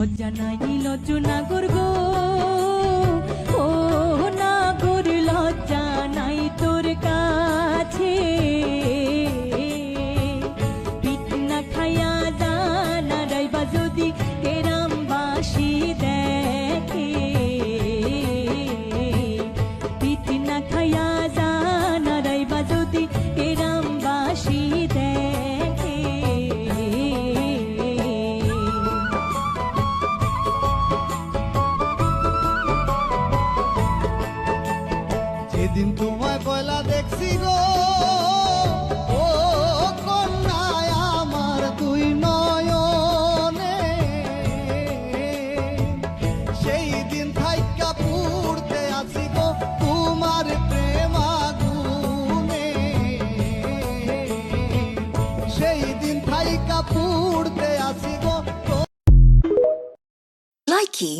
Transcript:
লজ্জা নাই লজ্জা নাগর গো, ও নাগর লজ্জা নাই তোর কাছে। পিঠ না খাইয়া জানা রাইবা যদি গ্রামবাসী দেখে, পিঠ না খাইয়া জানা রাইবা যদি গ্রামবাসী দেখে। সেদিন তোমায় পয়লা দেখছি গো, ও কন্যায় আমার দুই নয়নে, সেই দিন থাইকা পুড়তে আছি গো তোমার প্রেম আগুনে, সেই দিন থাইকা পুড়তে আছি গো। Likey